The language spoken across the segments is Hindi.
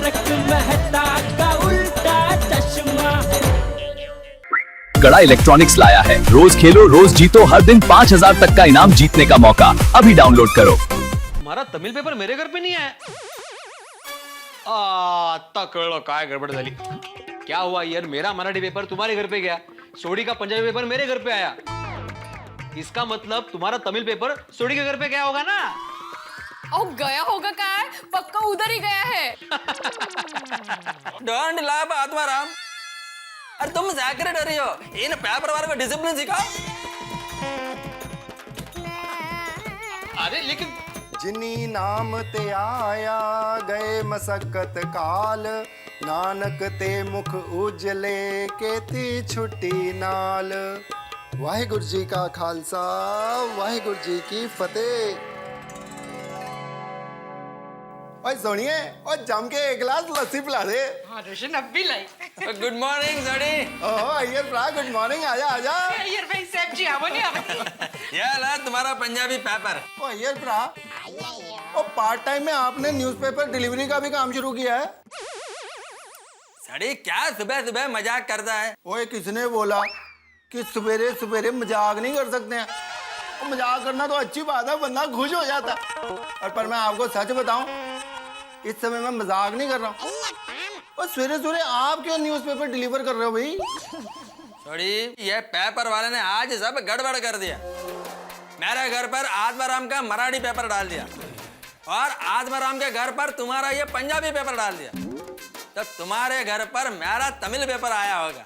तारक मेहता का उल्टा चश्मा। गड़ा इलेक्ट्रॉनिक्स लाया है रोज खेलो रोज जीतो हर दिन 5,000 तक का इनाम जीतने का मौका। अभी डाउनलोड करो। हमारा तमिल पेपर मेरे घर पे नहीं आया। आता कळलं काय गडबड झाली। क्या हुआ यार, मेरा मराठी पेपर तुम्हारे घर पे गया, सोडी का पंजाबी पेपर मेरे घर पे आया। इसका मतलब तुम्हारा तमिल पेपर सोडी के घर पे गया होगा ना? ओ गया होगा काय, पक्का उधर ही गया है। Don't laugh Atmaram. अरे तुम सेक्रेटरी हो, इन पेपर वाले को डिसिप्लिन सिखाओ। अरे लेकिन जिनी नाम ते आया गए मसक्कत काल, नानक ते मुख उजले केती छुट्टी नाल। वाहिगुरु जी का खालसा, वाहिगुरु जी की फतेह। ओए सुनिए, और जम के एक गिलास लस्सी पिला दे। हाँ रोशन अब भी लाई। गुड मॉर्निंग सड़ी। ओह अय्यर भ्रा, गुड मॉर्निंग। आजा आजा। अय्यर भाई साहब जी आवो नहीं आवो। ये ला तुम्हारा पंजाबी पेपर। ओ अय्यर भ्रा, ओ पार्ट टाइम में आपने न्यूज़पेपर डिलीवरी का भी काम शुरू किया है? सड़ी क्या सुबह सुबह मजाक करता है? ओए किसने बोला कि सवेरे सवेरे मजाक नहीं कर सकते हैं? और मजाक करना तो अच्छी बात है, बंदा खुश हो जाता है। और पर मैं आपको सच बताऊं, इस समय मैं मजाक नहीं कर रहा हूँ। और सवेरे सवेरे आप क्यों न्यूज़पेपर डिलीवर कर रहे हो भाई? सड़ी ये पेपर वाले ने आज सब गड़बड़ कर दिया। मेरे घर पर आत्माराम का मराठी पेपर डाल दिया और आत्माराम के घर पर तुम्हारा ये पंजाबी पेपर डाल दिया। तो तुम्हारे घर पर मेरा तमिल पेपर आया होगा।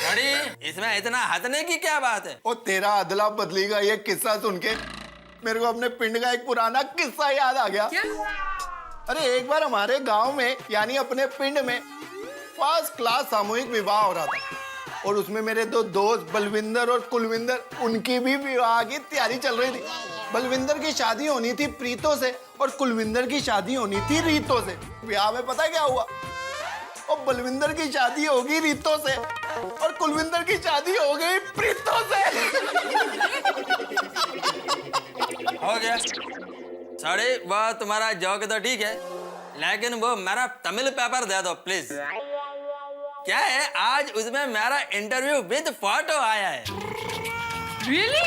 सड़ी इसमें इतना हंसने की क्या बात है? और तेरा अदला बदली का ये किस्सा सुन के मेरे को अपने पिंड का एक पुराना किस्सा याद आ गया। अरे एक बार हमारे गांव में यानी अपने पिंड में फर्स्ट क्लास सामूहिक विवाह हो रहा था और उसमें मेरे दो दोस्त बलविंदर और कुलविंदर, उनकी भी विवाह की तैयारी चल रही थी। बलविंदर की शादी होनी थी प्रीतों से और कुलविंदर की शादी होनी थी रीतों से। ब्याह में पता क्या हुआ? और बलविंदर की शादी होगी रीतों से और कुलविंदर की शादी हो गई प्रीतों से। हो गया सड़ी, वह तुम्हारा जोक तो ठीक है, लेकिन वो मेरा तमिल पेपर दे दो प्लीज। क्या है आज उसमें मेरा इंटरव्यू विद फोटो आया है। Really?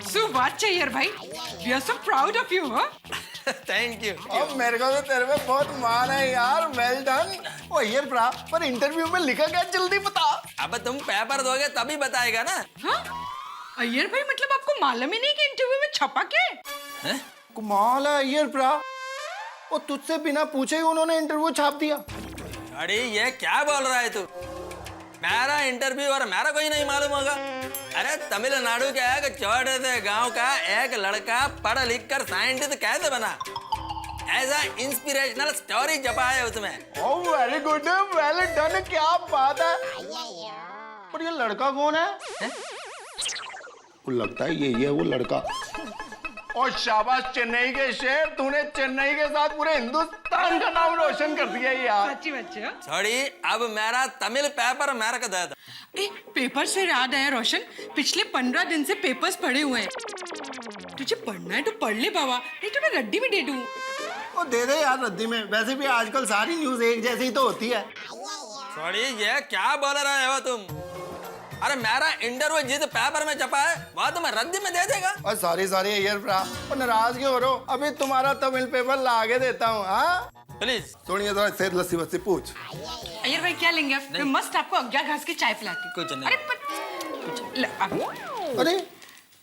So what यार भाई? We are so proud of you, huh? Thank you. अब मेरे को तो तेरे में बहुत मान है यार, वेल डन। ओ यार ब्रा, पर इंटरव्यू में लिखा क्या जल्दी बता। अब तुम पेपर दोगे तभी बताएगा ना। हाँ? अय्यर भाई मतलब आपको मालूम ही नहीं कि इंटरव्यू में छपा क्या है? कमाल है यार ब्रा, वो तुझसे बिना पूछे ही उन्होंने इंटरव्यू छाप दिया। अरे ये क्या बोल रहा है तू? मेरा इंटरव्यू और मेरा कोई नहीं मालूम होगा? अरे तमिलनाडु के एक छोटे से गांव का एक लड़का पढ़ लिख कर साइंटिस्ट कैसे बना, ऐसा इंस्पिरेशनल स्टोरी छपा है उसमें। Oh very good, well done, क्या बात है। पर ये लड़का कौन है? वो लगता है यही है वो लड़का। और शाबाश चेन्नई के शेर, तूने चेन्नई के साथ पूरे हिंदुस्तान का नाम रोशन कर दिया यार। सच्ची बच्चे हो? सॉरी, अब मेरा तमिल पेपर मेरे को दे दो। पेपर से याद आया रोशन, पिछले 15 दिन से पेपर्स पढ़े हुए हैं। तुझे पढ़ना है तो पढ़ ले बाबा, नहीं तो मैं रद्दी में दे दूँ। वो दे दे यार रद्दी में, वैसे भी आजकल सारी न्यूज एक जैसी ही तो होती है। सॉरी, ये क्या बोल रहे हो तुम? अरे मेरा इंटरव्यू जिस पेपर में छपा है वह तुम्हें रद्दी में दे देगा। और सॉरी यार ब्रा, और नाराज क्यों हो रहे हो? अभी तुम्हारा तमिल पेपर ला के देता हूँ। हाँ प्लीज सुनिए थोड़ा सेहत लस्सी वस्सी पूछ। अय्यर भाई क्या लेंगे आप? मैं मस्त आपको अज्ञा घास की चाय पिलाती। कुछ नहीं। अरे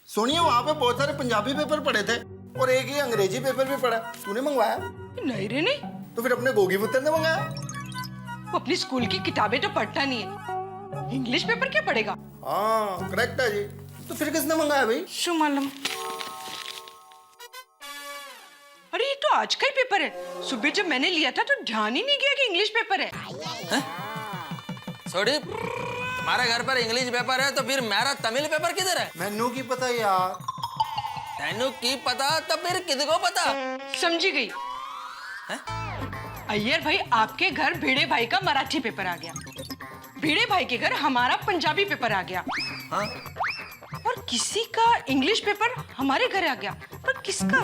सुनिए, वहाँ पे बहुत सारे पंजाबी पेपर पड़े थे और एक ही अंग्रेजी पेपर भी पड़ा। तूने मंगवाया? नहीं रे नहीं। तो फिर अपने गोगी पुत्र ने मंगाया? वो अपनी स्कूल की किताबें तो पढ़ता नहीं है, इंग्लिश पेपर क्या पढ़ेगा? हाँ करेक्ट है जी। तो फिर किसने मंगाया भाई? शो मालूम। अरे ये तो आज का ही पेपर है। सुबह जब मैंने लिया था तो ध्यान ही नहीं किया कि इंग्लिश पेपर है। सॉरी, हमारे घर पर इंग्लिश पेपर है तो फिर मेरा तमिल पेपर किधर है? मैनू की पता यार। तेनू की पता तो फिर किसको पता? समझी गई। अय्यर भाई आपके घर भिड़े भाई का मराठी पेपर आ गया, भिड़े भाई के घर हमारा पंजाबी पेपर आ गया। हाँ? और किसी का इंग्लिश पेपर हमारे घर आ गया। पर किसका?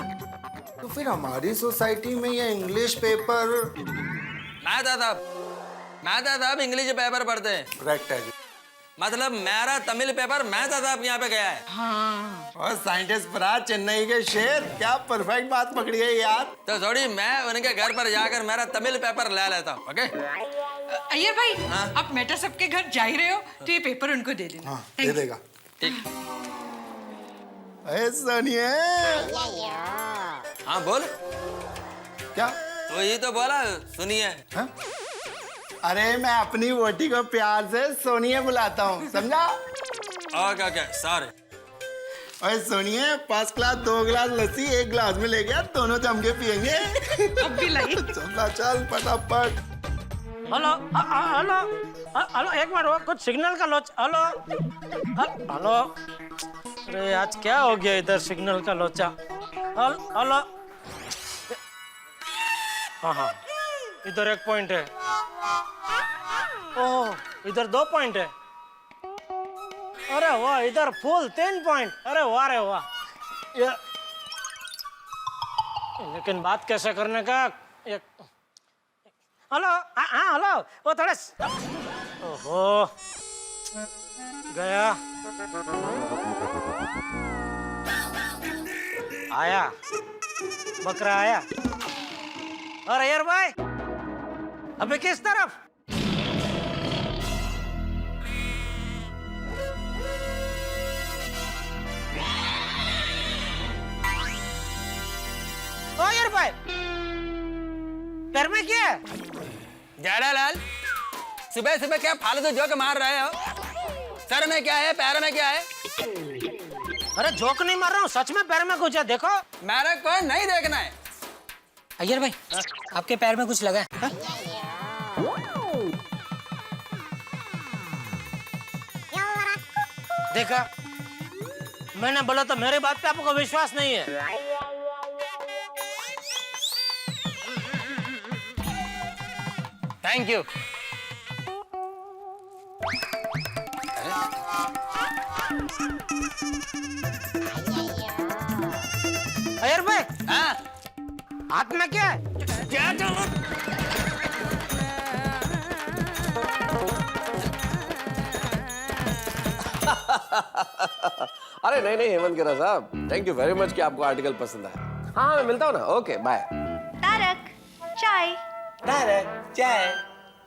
तो फिर हमारी सोसाइटी में ये इंग्लिश पेपर मेहता साहब इंग्लिश पेपर पढ़ते हैं। करेक्ट है जी। मतलब मेरा तमिल पेपर मेहता साहब यहाँ पे गया है। हाँ। और साइंटिस्ट फराज चेन्नई के शेर, क्या परफेक्ट बात पकड़ी है यार। तो थोड़ी मैं उनके घर पर जाकर मेरा तमिल पेपर ले लेता हूँ। ओके अय्यर भाई, हाँ? आप मेटा साहब के घर जा ही रहे हो तो ये पेपर उनको दे देना। हाँ, Thank दे you. देगा। ठीक। अरे सोनिए, हाँ बोल। क्या? तो ये तो बोला सुनिए। हाँ? अरे मैं अपनी वोटी को प्यार से सोनिए बुलाता हूँ, समझा? Okay okay sorry. अरे सोनिए, फर्स्ट क्लास 2 गिलास लस्सी 1 गिलास में ले गया, दोनों जम के पियेंगे। अब भी लाई। चल फटाफट। हेलो हेलो हेलो, एक बार वो कुछ सिग्नल का लोच। हेलो हेलो, अरे आज क्या हो गया इधर सिग्नल का लोचा। हेलो, हाँ हाँ, इधर 1 पॉइंट है। ओह, इधर 2 पॉइंट है। अरे वाह, इधर फुल 3 पॉइंट। अरे वाह रे वाह। लेकिन बात कैसे करने का? हेलो, हाँ हेलो, वो थोड़ा ओहो गया। आया बकरा आया। और अय्यर भाई अबे किस तरफ? ओ अय्यर भाई, पैर में क्या है? जेठालाल, सुबह सुबह क्या फालतू जोक मार रहे हो? सर में क्या है, पैर में क्या है? अरे जोक नहीं मार रहा हूँ, सच में पैर में कुछ है, देखो। मेरे को नहीं देखना है। अय्यर भाई, आपके पैर में कुछ लगा है? देखा, मैंने बोला तो मेरी बात पे आपको विश्वास नहीं है। Thank you. अय्यर भाई, हाँ हाथ में क्या है? क्या अरे नहीं नहीं हेमंत गिरा साहब, थैंक यू वेरी मच कि आपको आर्टिकल पसंद आया। हाँ मैं मिलता हूँ ना, ओके बाय। तारक, चाय। चाय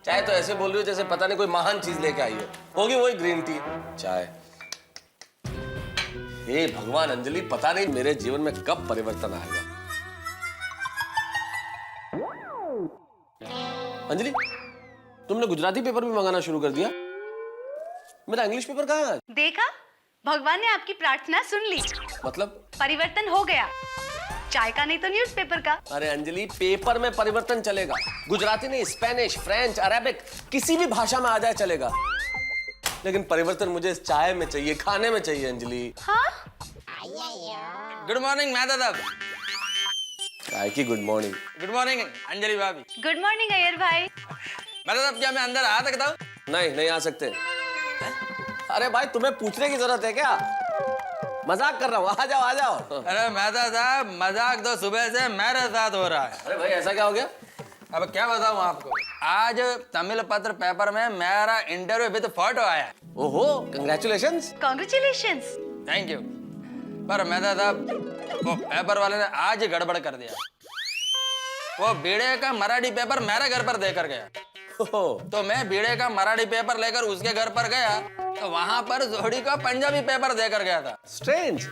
चाय तो ऐसे बोल रही हो जैसे पता नहीं कोई महान चीज लेके आई हो। होगी वही ग्रीन टी चाय। हे भगवान अंजलि, पता नहीं मेरे जीवन में कब परिवर्तन आएगा। अंजलि, तुमने गुजराती पेपर भी मंगाना शुरू कर दिया? मेरा इंग्लिश पेपर कहाँ है? देखा, भगवान ने आपकी प्रार्थना सुन ली। मतलब? परिवर्तन हो गया, चाय का नहीं तो न्यूज़पेपर का। अरे अंजलि, पेपर में परिवर्तन चलेगा। गुजराती नहीं, स्पेनिश, फ्रेंच, अरेबिक, किसी भी भाषा में आ जाए चलेगा, लेकिन परिवर्तन मुझे इस चाय में चाहिए, खाने में चाहिए अंजलि। हाँ? गुड मॉर्निंग मेहता साहब। चाय की good morning. Good morning Anjali भाभी। गुड मॉर्निंग अय्यर भाई। मेहता साहब, क्या मैं अंदर आ सकता हूँ? नहीं नहीं आ सकते। अरे भाई, तुम्हें पूछने की जरूरत है क्या? मजाक कर रहा हूँ, आ जाओ आ जाओ। अरे मेहता साहब, मजाक तो सुबह से मेरे साथ हो रहा है। अरे भाई ऐसा क्या हो गया? अब क्या बताऊं आपको, आज तमिल पत्र पेपर में मेरा इंटरव्यू विद फोटो आया। ओहो, कंग्रेचुलेशंस। कॉन्ग्रेचुलेशंस। Thank you. पर मेहता साहब, वो पेपर वाले ने आज ही गड़बड़ कर दिया। वो बीड़े का मराठी पेपर मेरे घर पर देकर गया। तो मैं बीड़े का मराठी पेपर लेकर उसके घर पर गया, तो वहां पर जोड़ी का पंजाबी पेपर देकर गया था। स्ट्रेंज।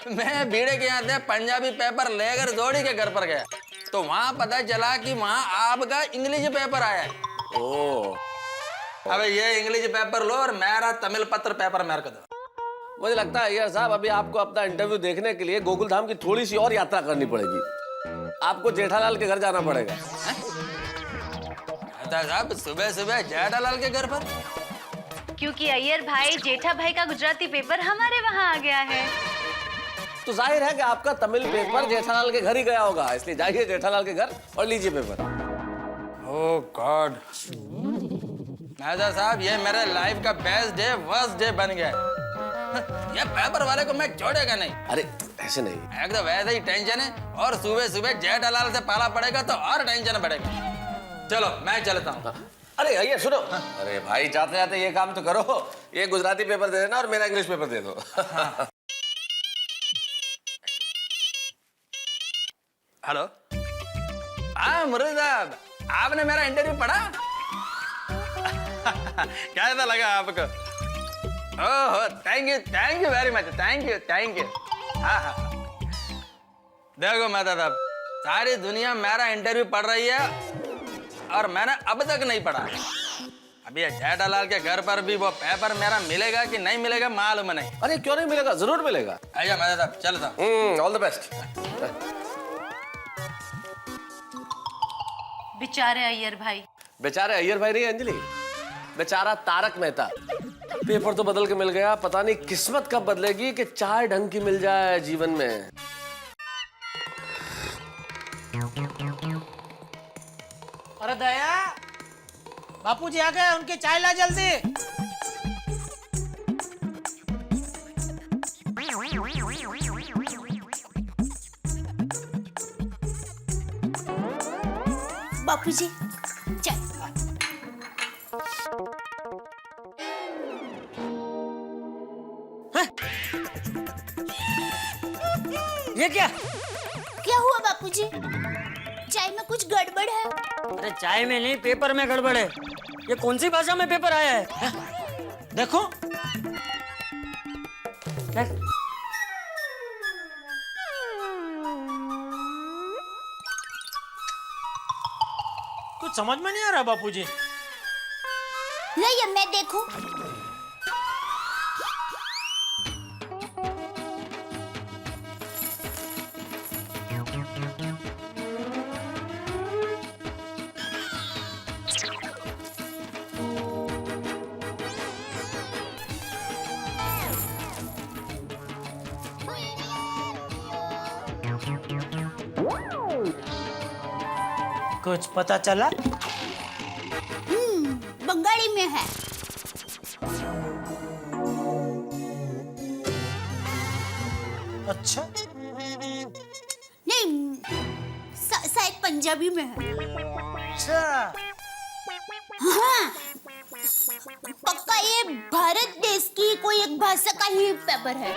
मैं बीड़े के यहाँ से पंजाबी पेपर लेकर जोड़ी के घर पर गया, तो वहां पता चला कि वहां आपका इंग्लिश पेपर आया है। ओह। अब ये इंग्लिश पेपर लो और मेरा तमिल पत्र पेपर मेरे को दो। मुझे लगता है यार साहब, अभी आपको अपना इंटरव्यू देखने के लिए गोकुल धाम की थोड़ी सी और यात्रा करनी पड़ेगी। आपको जेठालाल के घर जाना पड़ेगा। साहब, सुबह सुबह जेठालाल के घर पर? क्योंकि अय्यर भाई, जेठा भाई का गुजराती पेपर हमारे वहाँ आ गया है। तो जाहिर है कि आपका तमिल पेपर जेठालाल के घर ही गया होगा, इसलिए जाइए जेठालाल के घर और लीजिए पेपर। ओह गॉड। मेहता साहब, ये मेरे लाइफ का बेस्ट डे, वर्स्ट डे बन गया। ये पेपर वाले को मैं छोड़ेगा नहीं। अरे ऐसे नहीं। एकदम वैसे ही टेंशन है, और सुबह सुबह जेठालाल से पाला पड़ेगा तो और टेंशन बढ़ेगा। चलो मैं चलता हूँ। अरे ये सुनो, अरे भाई जाते जाते ये काम तो करो, ये गुजराती पेपर दे देना और मेरा इंग्लिश पेपर दे दो। हेलो, हाँ मुरली साहब, आपने मेरा इंटरव्यू पढ़ा? कैसा लगा आपको? Oh thank you very much, thank you. हाँ हाँ, देखो माता साहब, सारी दुनिया मेरा इंटरव्यू पढ़ रही है और मैंने अब तक नहीं पढ़ा। अभी ये जेठालाल के घर पर भी वो पेपर मेरा मिलेगा कि नहीं मिलेगा मालूम नहीं। अरे क्यों नहीं मिलेगा, जरूर मिलेगा। आइए माता साहब, चलता। All the best. बेचारे अय्यर भाई। बेचारे अय्यर भाई नहीं अंजलि, बेचारा तारक मेहता। पेपर तो बदल के मिल गया, पता नहीं किस्मत कब बदलेगी कि चाय ढंग की मिल जाए जीवन में। अरे दया, बापूजी आ गए, उनकी चाय ला जल्दी। बापूजी चाय। ये क्या? क्या हुआ बापूजी? चाय में कुछ गड़बड़ है? अरे चाय में नहीं, पेपर में गड़बड़ है। ये कौन सी भाषा में पेपर आया है? देखो। कुछ समझ में नहीं आ रहा बापूजी। नहीं, अब मैं देखूं। कुछ पता चला? बंगाली में है। अच्छा, नहीं, शायद पंजाबी में है। अच्छा। हाँ, पक्का ये भारत देश की कोई एक भाषा का ही पेपर है।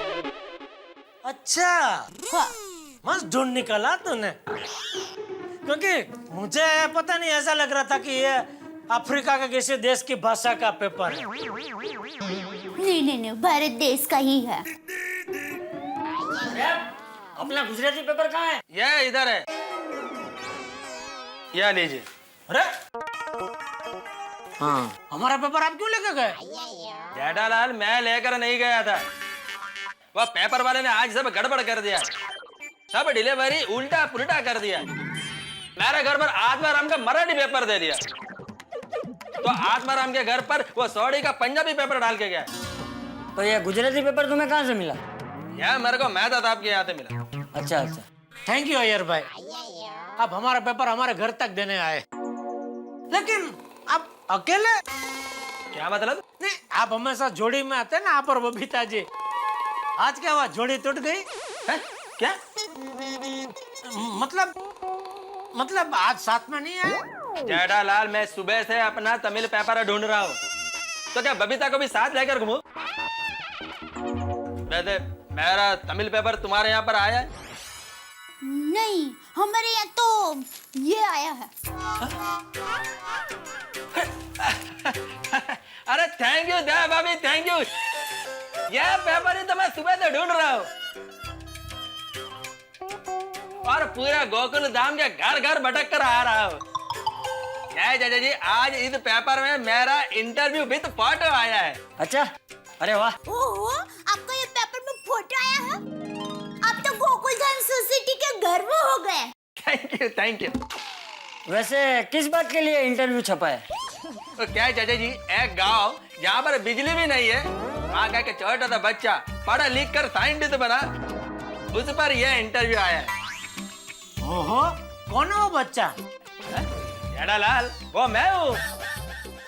अच्छा, हाँ। मस्त ढूंढ निकाला तूने, क्योंकि मुझे पता नहीं, ऐसा लग रहा था कि ये अफ्रीका का किसी देश की भाषा का पेपर है। नहीं, भारत देश का ही है। अपना गुजराती पेपर कहाँ है? ये इधर है, यह लीजिए। अरे हाँ, हमारा पेपर आप क्यों लेकर गए? जेठालाल, मैं लेकर नहीं गया था, वह पेपर वाले ने आज सब गड़बड़ कर दिया, सब डिलीवरी उल्टा पुल्टा कर दिया। मेरे घर पर आत्माराम का मराठी पेपर दे दिया, तो आत्माराम के घर पर वो सौड़ी का पंजाबी पेपर डाल के गया। तो ये गुजराती पेपर तुम्हें कहाँ से मिला? यह मेरे को मेहता साहब के यहाँ से मिला। अच्छा अच्छा, थैंक यू अय्यर भाई, आप हमारा पेपर हमारे घर तक देने आए। लेकिन आप अकेले? क्या मतलब? नहीं, आप हमेशा जोड़ी में आते ना, आप और बबीता जी। आज क्या हुआ, जोड़ी टूट गई? है? क्या मतलब आज साथ में नहीं आए? जेठालाल, मैं सुबह से अपना तमिल पेपर ढूंढ रहा हूँ, तो क्या बबीता को भी साथ लेकर घूमूं? वैसे मेरा तमिल पेपर तुम्हारे यहाँ पर आया है? नहीं, हमारे यहाँ तो ये आया है। अरे थैंक यू दया भाभी, थैंक यू। यह पेपर ही तो मैं सुबह से ढूंढ रहा हूँ, और पूरा गोकुल धाम के घर घर भटक कर आ रहा हूँ। क्या चाचा जी, आज इस पेपर में मेरा इंटरव्यू विद फोटो आया है। अच्छा, अरे वाह। ओहो, आपका ये पेपर में फोटो आया है? आप तो गोकुल धाम सोसाइटी के गर्व हो गए। Thank you. वैसे किस बात के लिए इंटरव्यू छपा है? तो क्या है चाचा जी, एक गांव जहाँ पर बिजली भी नहीं है, वहाँ का एक छोटा सा बच्चा पढ़ा लिख कर साइंटिस्ट बना, उस पर यह इंटरव्यू आया है। ओहो, कौन है वो बच्चा? जेठालाल, वो मैं हूँ,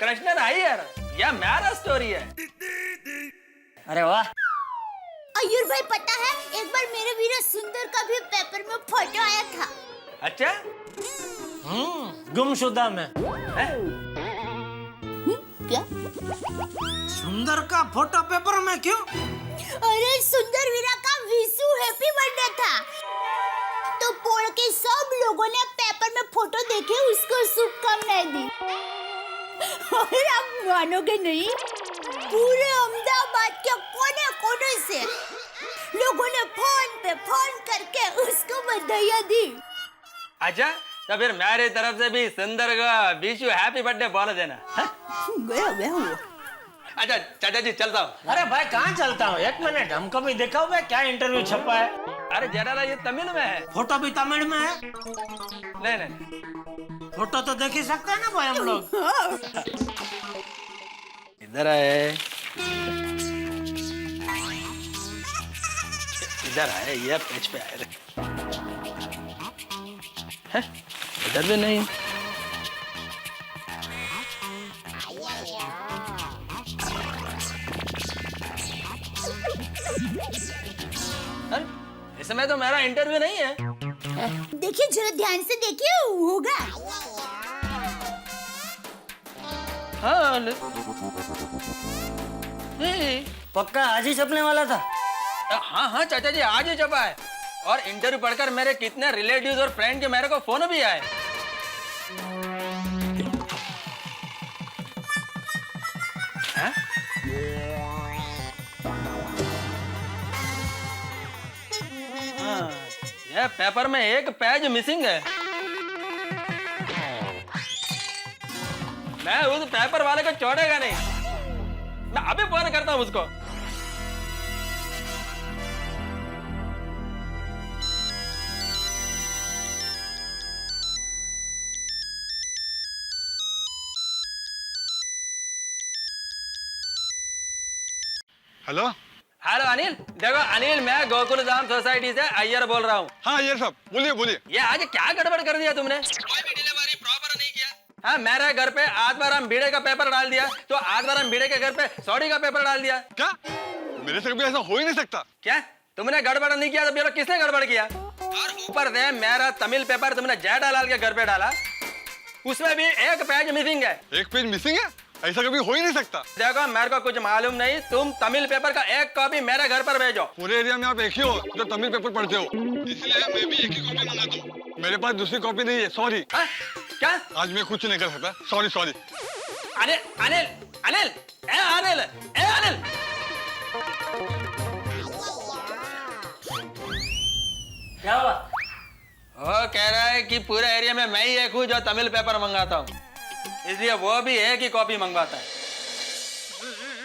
कृष्णन अय्यर। यह मेरा स्टोरी है। अरे वाह। अय्यर भाई पता है एक बार मेरे वीरा सुंदर का भी पेपर में फोटो आया था। अच्छा गुमशुदा में क्या? सुंदर का फोटो पेपर में क्यों? अरे सुंदर वीरा का विशु हैप्पी बर्थडे था, तो पोड़ के सब लोगों ने पेपर में फोटो देखे उसको शुभकामनाएं दी। और आप मानोगे नहीं, पूरे अहमदाबाद के कोने कोने से लोगों ने फोन पे फोन करके उसको बधाइयां दी। अच्छा तो फिर मेरी तरफ से भी सुंदर को विश यू हैप्पी बर्थडे बोल देना। गया वो। अच्छा चाचा जी चलता हूँ। अरे भाई कहाँ चलता हूँ, एक मिनट हमको भी देखा हुआ है क्या इंटरव्यू छपा है? अरे जरा ये तमिल में है। फोटो भी तमिल में है? नहीं फोटो तो देख ही सकते हैं ना भाई हम लोग। इधर है, इधर आए, ये पेज पे आए। इधर भी नहीं। इसमें तो मेरा इंटरव्यू नहीं है। देखिए जरा ध्यान से देखिए, होगा। हाँ पक्का आज ही छपने वाला था? हाँ हाँ चाचा जी आज ही छपा है, और इंटरव्यू पढ़कर मेरे कितने रिलेटिव्स और फ्रेंड के मेरे को फोन भी आए। ये पेपर में एक पेज मिसिंग है। मैं उस पेपर वाले को छोड़ेगा नहीं, मैं अभी फोन करता हूँ उसको। हेलो हेलो अनिल, देखो अनिल मैं गोकुल धाम सोसाइटी से अय्यर बोल रहा हूँ। हाँ अय्यर साहब बोलिए बोलिए। ये आज क्या गड़बड़ कर दिया तुमने? कोई भी डिलीवरी प्रॉपर नहीं किया। हाँ मेरे घर पे आज बार हम बीड़े का पेपर डाल दिया, तो आज बार हम बीड़े के घर पे सौड़ी का पेपर डाल दिया। क्या? मेरे से कभी ऐसा हो ही नहीं सकता। क्या तुमने गड़बड़ नहीं किया तो फिर किसने गड़बड़ किया? और ऊपर से मेरा तमिल पेपर तुमने जेठालाल के घर पे डाला, उसमें भी एक पेज मिसिंग है। एक पेज मिसिंग है? ऐसा कभी हो ही नहीं सकता। देखो मेरे को कुछ मालूम नहीं, तुम तमिल पेपर का एक कॉपी मेरे घर पर भेजो। पूरे एरिया में आप एक ही हो जो तमिल पेपर पढ़ते हो, इसलिए मैं भी एक ही कॉपी मंगाता हूँ। मेरे पास दूसरी कॉपी नहीं है, सॉरी। क्या? आज मैं कुछ नहीं कर सकता, सॉरी सॉरी। अनिल अनिल अनिल ए अनिल ए अनिल, क्या हुआ? वो कह रहा है कि पूरे एरिया में मैं ही एक हूँ जो तमिल पेपर मंगाता हूँ, इसलिए वो भी एक ही कॉपी मंगवाता है।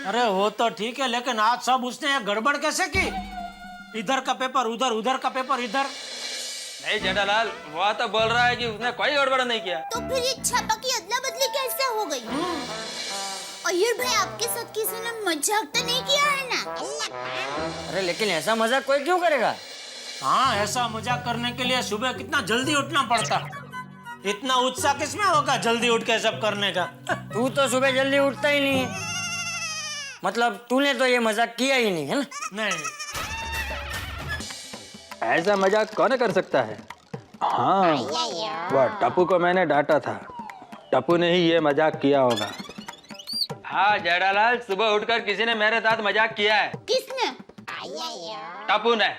अरे वो तो ठीक है, लेकिन आज सब उसने ये गड़बड़ कैसे की? इधर का पेपर उधर, उधर का पेपर इधर। नहीं जेठालाल, वो तो बोल रहा है कि उसने कोई गड़बड़ नहीं किया। तो फिर ये छापा की अदला बदली कैसे हो गई? अय्यर भाई आपके साथ किसी ने मजाक तो नहीं किया है ना? अरे लेकिन ऐसा मजाक कोई क्यों करेगा? हाँ ऐसा मजाक करने के लिए सुबह कितना जल्दी उठना पड़ता। इतना उत्साह किसमें होगा जल्दी उठ के सब करने का? तू तो सुबह जल्दी उठता ही नहीं है, मतलब तूने तो ये मजाक किया ही नहीं है ना? नहीं ऐसा मजाक कौन कर सकता है? हाँ वह टप्पू को मैंने डांटा था, टप्पू ने ही ये मजाक किया होगा। हाँ जेठालाल, सुबह उठकर किसी ने मेरे साथ मजाक किया है। किसने? टप्पू ने।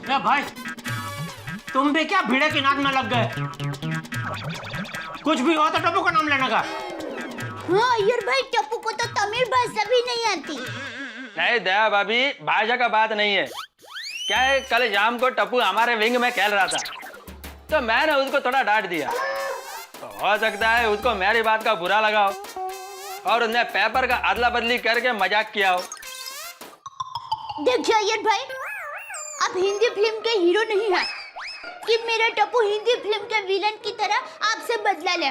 ए भाई तुम भी क्या भीड़े की नाक में लग गए? कुछ भी हो तो टप्पू का नाम लेने का। हाँ अय्यर भाई, टप्पू को तो तमिल भाषा भी नहीं आती। नहीं दया भाभी, भाषा का बात नहीं है। क्या है, कल शाम को टप्पू हमारे विंग में खेल रहा था, तो मैंने उसको थोड़ा डांट दिया। तो हो सकता है उसको मेरी बात का बुरा लगा हो और उसने पेपर का अदला बदली करके मजाक किया हो। देखिए अय्यर भाई, आप हिंदी फिल्म के हीरो नहीं हैं कि मेरा टप्पू हिंदी फिल्म के विलन की तरह आपसे बदला ले।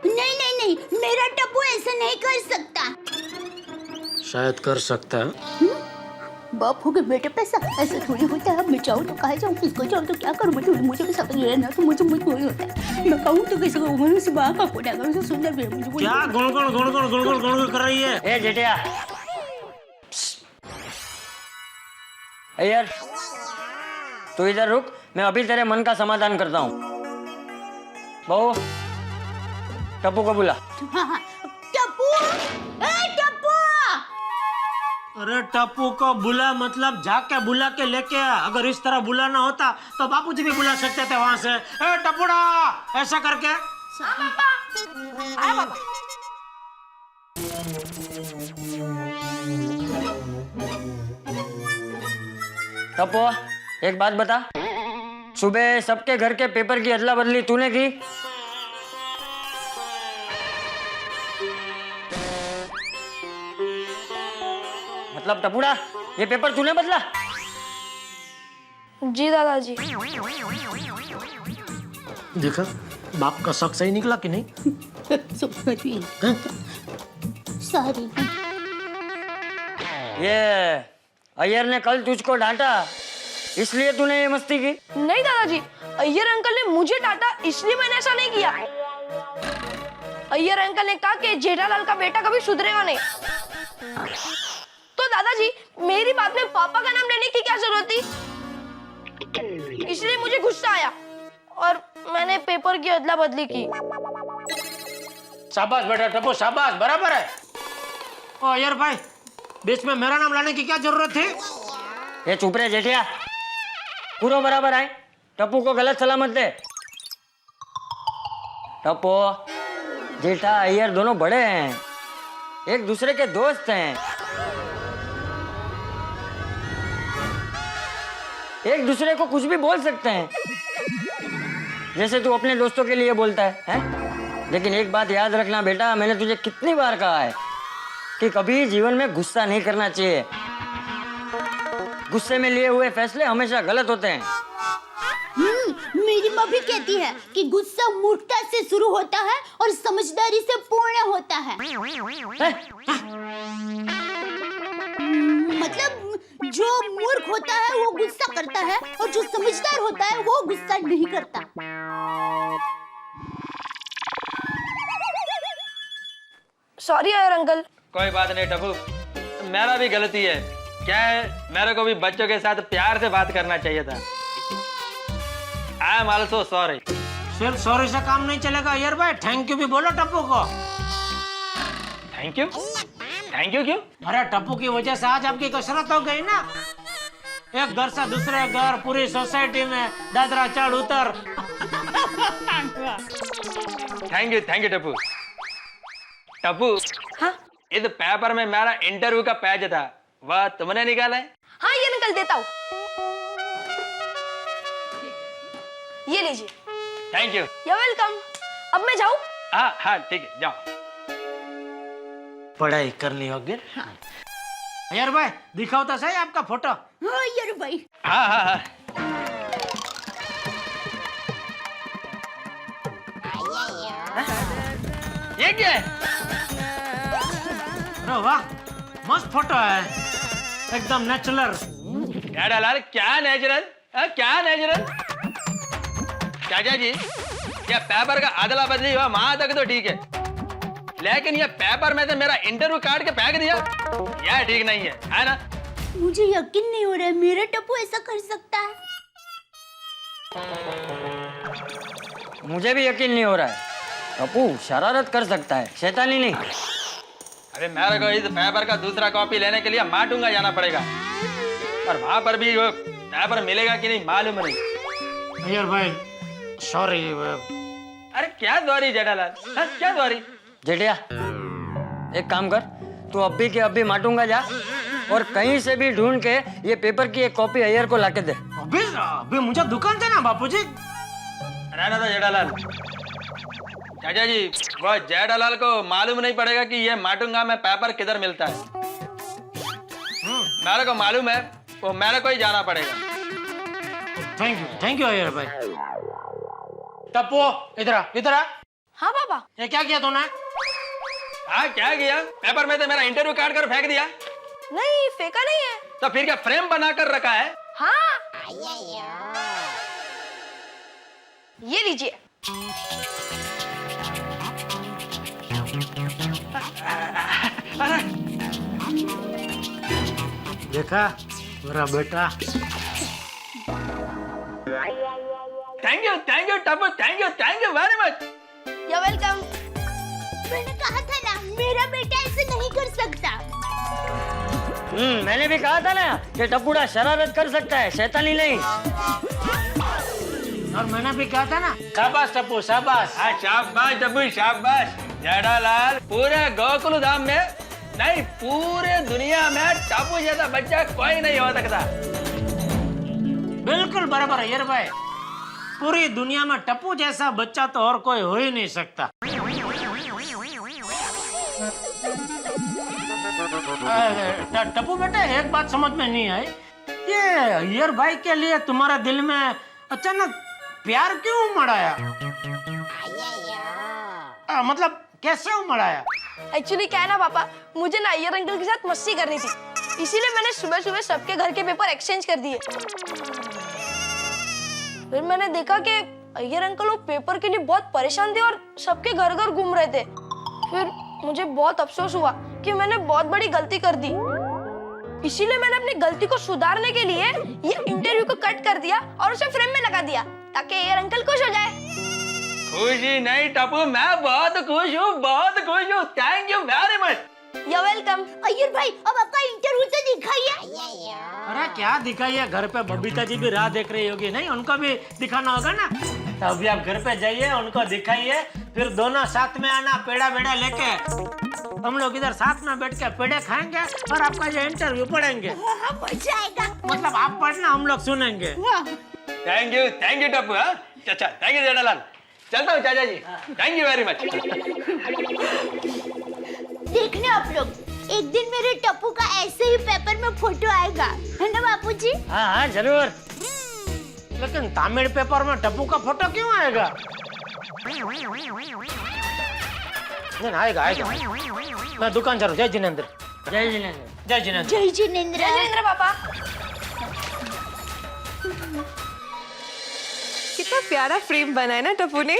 नहीं नहीं नहीं, मेरा टप्पू ऐसा नहीं कर सकता। शायद कर सकता है। बाप हो गए बेटे, पैसा ऐसा थोड़ी होता है। मैं चाहूँ तो कहा जाऊँ, किसको चाहूँ तो क्या करूँ? मुझे भी समझ नहीं ना, तो मुझे वही होता है। मैं कहूँ तो कैसे कहूँ? मैंने उसे बाहर का कोड़ा करूँ, सुंदर भी मुझे क्या गुणगुण गुणगुण गुणगुण गुणगुण कर रही है? ए जेठिया, अय्यर तू इधर रुक, मैं अभी तेरे मन का समाधान करता हूँ। बहू, टप्पू को बुला। टप्पू, ए टप्पू! अरे टप्पू को बुला मतलब जाके बुला के लेके आ। अगर इस तरह बुलाना होता तो बापूजी भी बुला सकते थे वहां से। ए टप्पूड़ा, ऐसा करके। टप्पू, एक बात बता, सुबह सबके घर के पेपर की अदला बदली तूने की? मतलब टपुड़ा, ये पेपर तूने बदला? जी दादाजी। देखा, बाप का शक सही निकला कि नहीं? सॉरी। ये अय्यर ने कल तुझको डांटा, इसलिए तूने ये मस्ती की? नहीं दादाजी, अय्यर अंकल ने मुझे डांटा इसलिए मैंने ऐसा नहीं किया। अय्यर अंकल ने कहा कि जेठालाल का बेटा कभी सुधरेगा नहीं। तो दादाजी, मेरी बात में पापा का नाम लेने की क्या जरूरत थी? इसलिए मुझे गुस्सा आया और मैंने पेपर की अदला बदली की। शाबाश बेटा टप्पू, शाबाश, बराबर है। ओ अय्यर भाई, बीच में मेरा नाम लाने की क्या जरूरत थी? ये चुप रहे जेठिया, पूरा बराबर आए, टप्पू को गलत सलामत दे। टप्पू, जेठा अय्यर दोनों बड़े हैं, एक दूसरे के दोस्त हैं, एक दूसरे को कुछ भी बोल सकते हैं, जैसे तू अपने दोस्तों के लिए बोलता है? लेकिन एक बात याद रखना बेटा, मैंने तुझे कितनी बार कहा है कि कभी जीवन में गुस्सा नहीं करना चाहिए। गुस्से में लिए हुए फैसले हमेशा गलत होते हैं। मेरी माँ भी कहती है कि गुस्सा मूर्खता से शुरू होता है और समझदारी से पूर्ण होता है। मतलब जो मूर्ख होता है वो गुस्सा करता है और जो समझदार होता है वो गुस्सा नहीं करता। सॉरी यार अंकल। कोई बात नहीं टप्पू, मेरा भी गलती है। क्या है, मेरे को भी बच्चों के साथ प्यार से बात करना चाहिए था। I am also sorry. सिर्फ सॉरी से काम नहीं चलेगा अय्यर भाई, थैंक यू भी बोलो टप्पू को। Thank you? थैंक यू क्यों? अरे टप्पू की वजह से आज आपकी कसरत हो गई ना। एक घर से दूसरे घर, पूरी सोसाइटी में दादरा चढ़ उतर। Thank you Tappu. टप्पू, हाँ? इस पेपर में मेरा इंटरव्यू का पेज था, वह तुमने निकाला है? हाँ ये निकल देता हूँ, ये लीजिए। Thank you. You're welcome। अब मैं जाऊँ? हाँ ठीक है, जाओ। पढ़ाई करनी होगी। अय्यर भाई, दिखाओ तो सही आपका फोटो। हाँ यार भाई। हाँ। ये क्या है? अरे वाह, मस्त फोटो है, एकदम नेचुरल। जेठालाल, क्या नेचुरल? क्या नेचुरल? चाचा जी, ये पेपर का अदला बदली हुआ वहां तक तो ठीक है, लेकिन ये पेपर में से मेरा इंटरव्यू काट के फेंक दिया, यह ठीक नहीं है ना? मुझे यकीन नहीं हो रहा है मेरा टप्पू ऐसा कर सकता है। मुझे भी यकीन नहीं हो रहा है, टप्पू शरारत कर सकता है, शैतानी नहीं। अरे मेरे को इस पेपर का दूसरा कॉपी लेने के लिए माटूंगा जाना पड़ेगा, और वहां पर भी वो पेपर मिलेगा कि नहीं मालूम नहीं। अय्यर भाई सॉरी। अरे क्या सॉरी जेठालाल, क्या सॉरी? जेठिया, एक काम कर, तू अभी के अभी माटूंगा जा और कहीं से भी ढूंढ के ये पेपर की एक कॉपी अय्यर को लाके दे। अभी मुझे दुकान से ना बापूजी। रहना था जेठालाल। चाचा जी, वो जेठालाल को मालूम नहीं पड़ेगा कि ये माटूंगा में पेपर किधर मिलता है। मेरे को मालूम है, वो मेरे को ही जाना पड़ेगा। थैंक यू अय्यर भाई। टप्पू, इधर आ। हाँ पापा। ये क्या किया तूने? हाँ क्या किया? पेपर में से मेरा इंटरव्यू काट कर फेंक दिया। नहीं, फेंका नहीं है। तो फिर क्या फ्रेम बनाकर रखा है? हाँ ये लीजिए। देखा, मेरा बेटा। Thank you Tappu, thank you very much. You welcome. मैंने कहा था ना मेरा बेटा ऐसे नहीं कर सकता। मैंने भी कहा था ना कि टप्पूड़ा शरारत कर सकता है, शैतानी नहीं। और मैंने भी कहा था ना, शाबाश टप्पू शाबाश। हाँ शाबाश टप्पू शाबाश। जेठालाल, पूरे गोकुल धाम में नहीं पूरे दुनिया में टप्पू जैसा बच्चा कोई नहीं हो सकता। बिल्कुल बराबर है यार भाई, पूरी दुनिया में टप्पू जैसा बच्चा तो और कोई हो ही नहीं सकता। टप्पू बेटा एक बात समझ में नहीं आई, ये अय्यर भाई के लिए तुम्हारे दिल में अचानक प्यार क्यों उमड़ आया? मतलब कैसे उमड़ आया? एक्चुअली क्या है ना पापा, मुझे ना अय्यर अंकल के साथ मस्ती करनी थी, इसीलिए मैंने सुबह सुबह सबके घर के पेपर एक्सचेंज कर दिए। फिर मैंने देखा कि अय्यर अंकल वो पेपर के लिए बहुत परेशान थे और सबके घर घर घूम रहे थे। फिर मुझे बहुत अफसोस हुआ कि मैंने बहुत बड़ी गलती कर दी, इसीलिए मैंने अपनी गलती को सुधारने के लिए ये इंटरव्यू को कट कर दिया और उसे फ्रेम में लगा दिया ताकि अय्यर अंकल खुश हो जाए। खुशी नहीं टप्पू, मैं बहुत खुश हूँ। Thank you very much. You welcome. Iyer भाई अब आपका इंटरव्यू तो दिखाइए। अरे क्या दिखाइए, घर पे बबीता जी भी राह देख रही होगी, नहीं उनको भी दिखाना होगा ना। तो अभी आप घर पे जाइए, उनको दिखाइए, फिर दोनों साथ में आना पेड़ा बेड़ा लेके। हम लोग इधर साथ में बैठ के पेड़े खाएंगे और आपका जो इंटरव्यू पढ़ेंगे। मजा आएगा। मतलब आप पढ़ना, हम लोग सुनेंगे। Thank you Tappu. अच्छा थैंक यू जेठालाल, चलता हूँ चाचा जी। Thank you very much. देखना आप लोग, एक दिन मेरे टप्पू का ऐसे ही पेपर में फोटो आएगा, है ना बापूजी? हाँ जरूर। लेकिन तमिल पेपर में टप्पू का फोटो क्यों आएगा? आएगा। मैं दुकान चलूं। जय जिनेंद्र। जय जिनेंद्र। जय जिनेंद्र। जय जिनेंद्र। जय जिनेंद्र पापा। कितना प्यारा फ्रेम बनाया ना टप्पू ने।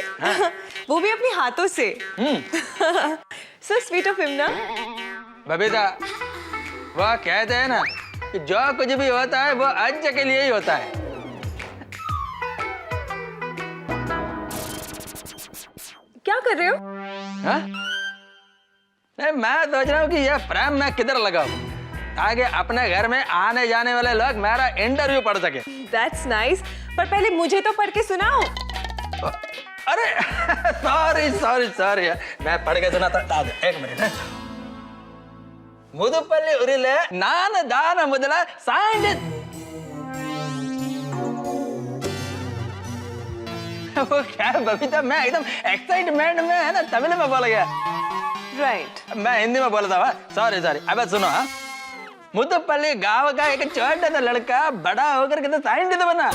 वो भी अपने हाथों से। So sweet of him ना। बबीता, वह कहते हैं ना कि जो कुछ भी होता है वो अच्छे के लिए ही होता है। क्या कर रहे हो? हाँ? नहीं, मैं सोच रहा हूँ कि यह फ्रेम मैं किधर लगाऊं ताकि अपने घर में आने जाने वाले लोग मेरा इंटरव्यू पढ़ सके। That's nice। पर पहले मुझे तो पढ़ के सुनाओ। अरे सॉरी मैं पढ़ के सुना था। एक मिनट। मुदुपल्ली उरिले नान दान मुदला साइंटिस्ट। वो क्या बबीता, मैं एकदम एक्साइटमेंट में है ना, तमिल में बोल गया। राइट। मैं हिंदी में बोला था। सॉरी। अब सुनो। हाँ, मुदुपल्ली गांव का एक छोटा सा लड़का बड़ा होकर के तो साइंटिस्ट बना।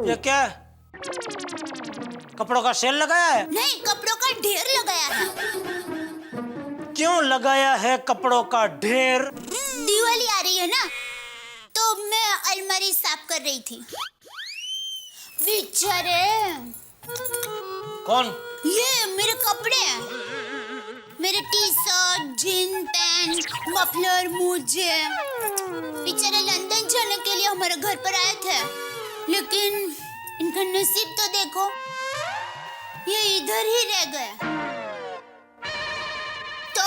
ये क्या है? कपड़ों का सेल लगाया है? नहीं, कपड़ों का ढेर लगाया है। क्यों लगाया है कपड़ों का ढेर? दिवाली आ रही है ना, तो मैं अलमारी साफ कर रही थी। बेचारे। कौन? ये मेरे कपड़े, मेरे T shirt, gene pant, muffler, मोजे। बेचारे लंदन जाने के लिए हमारे घर पर आए थे, लेकिन इनका नसीब तो देखो, ये इधर ही रह गए। तो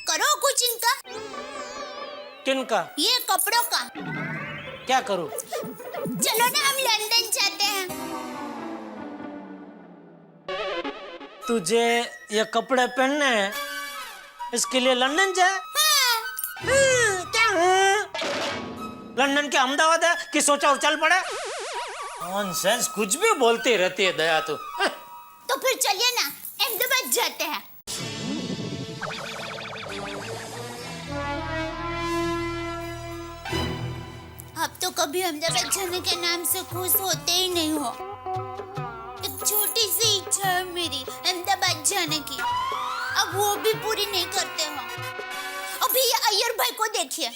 करो कुछ इनका। किनका? ये कपड़ों का। क्या करूं? चलो ना, हम लंदन जाते हैं। तुझे ये कपड़े पहनने हैं, इसके लिए लंदन जाए? क्या? लंदन के अहमदाबाद है कि सोचा और चल पड़े? नॉनसेंस, कुछ भी बोलती रहती है दया तू। तो फिर चलिए ना, अहमदाबाद जाते हैं। आप तो कभी अहमदाबाद जाने के नाम से खुश होते ही नहीं हो। एक छोटी सी इच्छा है मेरी अहमदाबाद जाने की, अब वो भी पूरी नहीं करते हो। अभी ये अय्यर भाई को देखिए,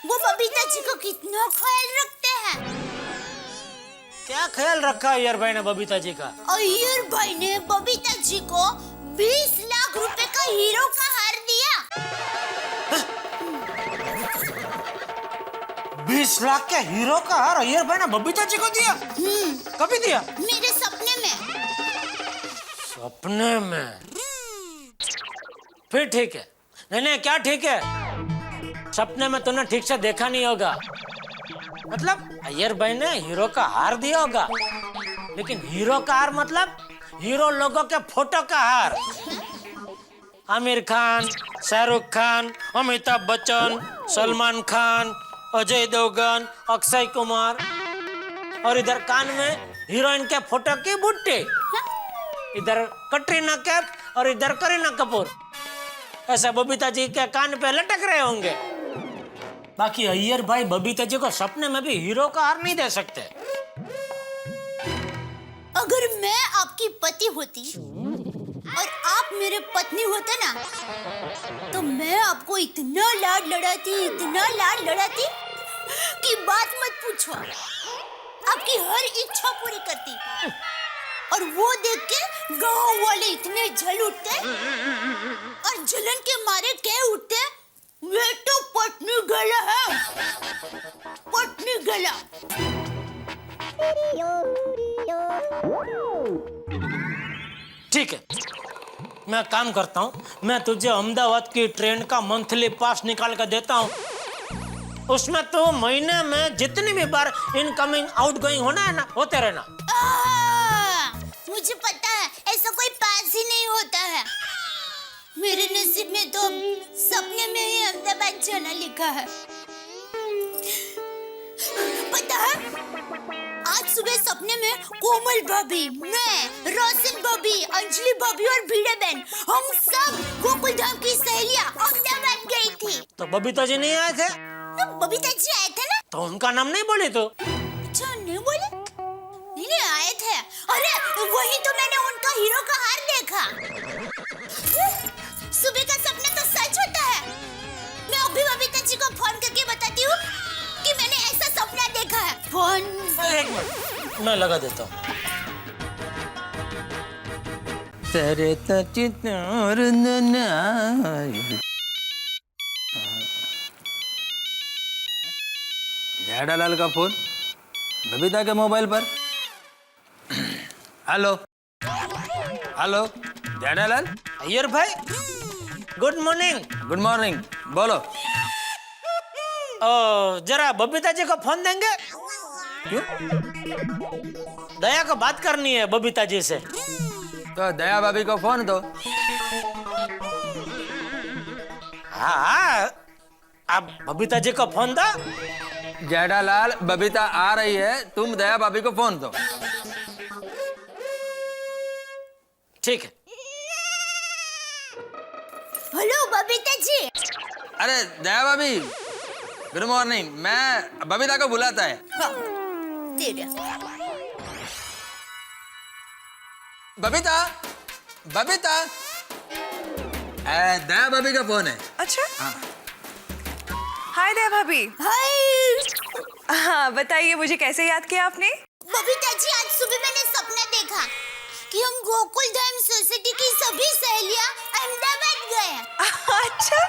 वो बबीता जी को कितना ख्याल रखते हैं। क्या ख्याल रखा अय्यर भाई ने बबीता जी का? अय्यर भाई ने बबीता जी को 20 लाख रुपए का हीरो का हार दिया। 20 लाख के हीरो का हार अय्यर भाई ने बबीता जी को दिया? कभी दिया? मेरे सपने में। सपने में? फिर ठीक है। नहीं, क्या ठीक है? सपने में तूने ठीक से देखा नहीं होगा। मतलब अय्यर भाई ने हीरो का हार दिया होगा, लेकिन हीरो का हार मतलब हीरो लोगों के फोटो का हार। आमिर खान, शाहरुख खान, अमिताभ बच्चन, सलमान खान, अजय देवगन, अक्षय कुमार, और इधर कान में हीरोइन के फोटो की बुट्टी, इधर कटरीना कैफ और इधर करीना कपूर। ऐसा बबीता जी के कान पे लटक रहे होंगे। बाकी अय्यर भाई बबीता जी को सपने में भी हीरो का हार नहीं दे सकते। अगर मैं आपकी पति होती और आप मेरे पत्नी होते ना, तो मैं आपको इतना लाड लड़ाती कि बात मत पूछो। आपकी हर इच्छा पूरी करती, और वो देख के गांव वाले इतने जल उठते और जलन के मारे कह उठते, ये तो पत्नी गला है, पत्नी गला। ठीक है, मैं काम करता हूँ, मैं तुझे अहमदाबाद की ट्रेन का मंथली पास निकाल कर देता हूँ। उसमें तो महीने में जितनी भी बार इनकमिंग आउटगोइंग होना है ना, होते रहना। मुझे पता है ऐसा कोई पास ही नहीं होता है। मेरे नसीब में तो सपने में ही अहमदाबाद जाना लिखा है। पता है, आज सुबह सपने में कोमल भाभी, मैं, रोशन भाभी, अंजलि भाभी और भीड़े बहन, हम सब गोकुल धाम की सहेलियां अहमदाबाद गई थी। तो बबीता जी नहीं आए थे? तो बबीता जी आए थे ना। तो उनका नाम नहीं बोले तो? अच्छा, नहीं बोले? नहीं आए थे। अरे वही तो मैंने उनका हीरो का हार देखा। सुबह का सपना तो सच होता है। मैं अभी बबीता जी को फोन करके बताती हूँ कि मैंने ऐसा सपना देखा है। फोन। एक मिनट, मैं लगा देता हूँ। तेरे जेठालाल का फोन बबीता के मोबाइल पर। Hello hello, Jethalal. अय्यर भाई, गुड मॉर्निंग। गुड मॉर्निंग, बोलो। जरा बबीता जी को फोन देंगे? क्यों? दया को बात करनी है बबीता जी से। तो दया भाभी को फोन दो। हाँ, आप बबीता जी को फोन दो। जेठालाल, बबीता आ रही है, तुम दया भाभी को फोन दो। ठीक है। हेलो बबीता जी। अरे दया भाभी, गुड मॉर्निंग। मैं बबीता को बुलाता है। बबीता, बबीता, दया भाभी का फोन है। अच्छा, हाय दया भाभी। हाय। हाँ, बताइए मुझे कैसे याद किया आपने? बबीता जी, आज सुबह मैंने सपना देखा कि हम गोकुल धाम सोसाइटी की सभी सहेलियां अहमदाबाद गए हैं। अच्छा,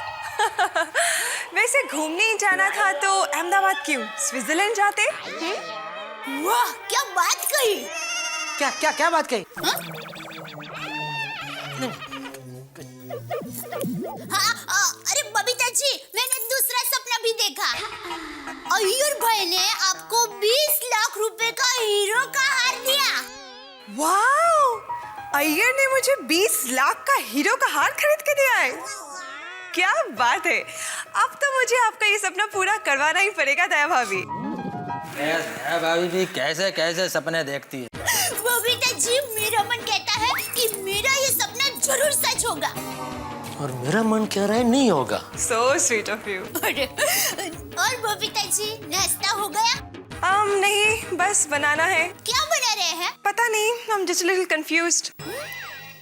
वैसे घूमने ही जाना था तो अहमदाबाद क्यों, स्विट्जरलैंड जाते? वाह, क्या बात कही। क्या क्या क्या बात कही? हाँ, अरे बबीता जी, मैंने दूसरा सपना भी देखा। अय्यर भाई ने आपको 20 लाख रुपए का हीरो का हार दिया। वाह, अय्यर ने मुझे 20 लाख का हीरो का हार खरीद के दिया है। क्या बात है, अब तो मुझे आपका ये सपना पूरा करवाना ही पड़ेगा दया भाभी। भाभी भी कैसे कैसे सपने देखती है। बबीता जी, मेरा मन कहता है कि मेरा ये सपना जरूर सच होगा। और मेरा मन कह रहा है नहीं होगा। So sweet of you. और बबीता जी, नाश्ता हो गया? नहीं, बस बनाना है। क्या बना रहे हैं? पता नहीं, I'm just a little confused.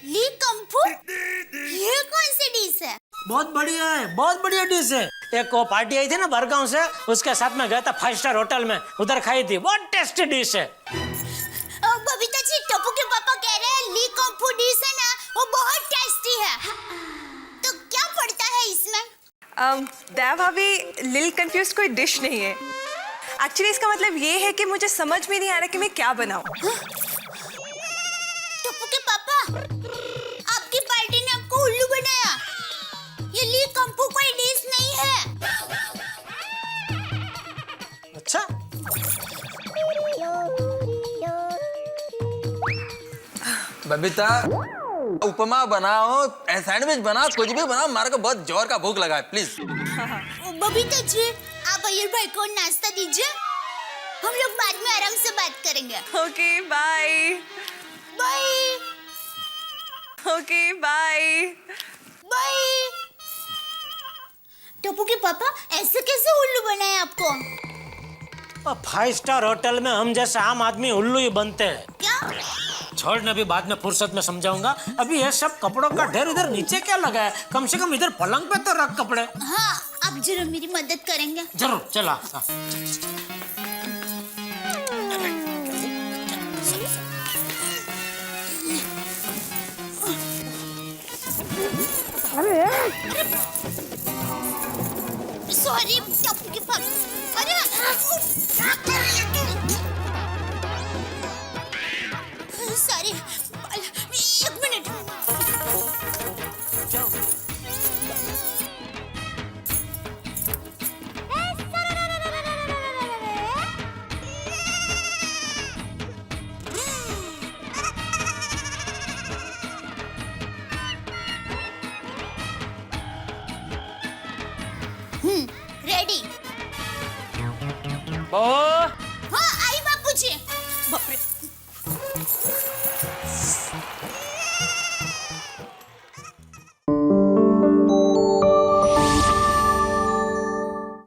Lee kung fu? ये कौन सी डिश है? बहुत बढ़िया है, बहुत बढ़िया डिश है। एक वो पार्टी आई थी ना बरगांव से, उसके साथ में गया था 5 स्टार होटल में, उधर खाई थी। बहुत टेस्टी डिश है। बबीता जी, टप्पू के पापा कह रहे हैं ली कम्फू डिश है ना, वो बहुत टेस्टी है। तो क्या पड़ता है इसमें? दया भाभी, लिल कंफ्यूज कोई डिश नहीं है। एक्चुअली इसका मतलब ये है कि मुझे समझ में नहीं आ रहा कि मैं क्या बनाऊं। टप्पू के पापा, आपकी पार्टी ने आपको उल्लू बनाया। ये ली कम्फू कोई डिश नहीं है। अच्छा, बबीता, उपमा बनाओ, सैंडविच बनाओ, कुछ भी बनाओ, हमारे को बहुत जोर का भूख लगा है, प्लीज। बबीता जी, आप अय्यर भाई को नाश्ता दीजिए, हम लोग बाद में आराम से बात करेंगे। Okay, bye. Bye. Okay, bye. Bye. Tappu के पापा, ऐसे कैसे उल्लू बनाए आपको? 5 स्टार होटल में हम जैसे आम आदमी उल्लू ही बनते हैं। क्या? छोड़ना, भी बाद में फुर्सत में समझाऊंगा। अभी ये सब कपड़ों का ढेर इधर नीचे क्या लगा है? कम से कम इधर पलंग पे तो रख कपड़े। हाँ, आप जरूर मेरी मदद करेंगे। जरूर, चला। सॉरी टप्पू के पापा। अरे सॉरी, 1 मिनट। रेडी। बहुत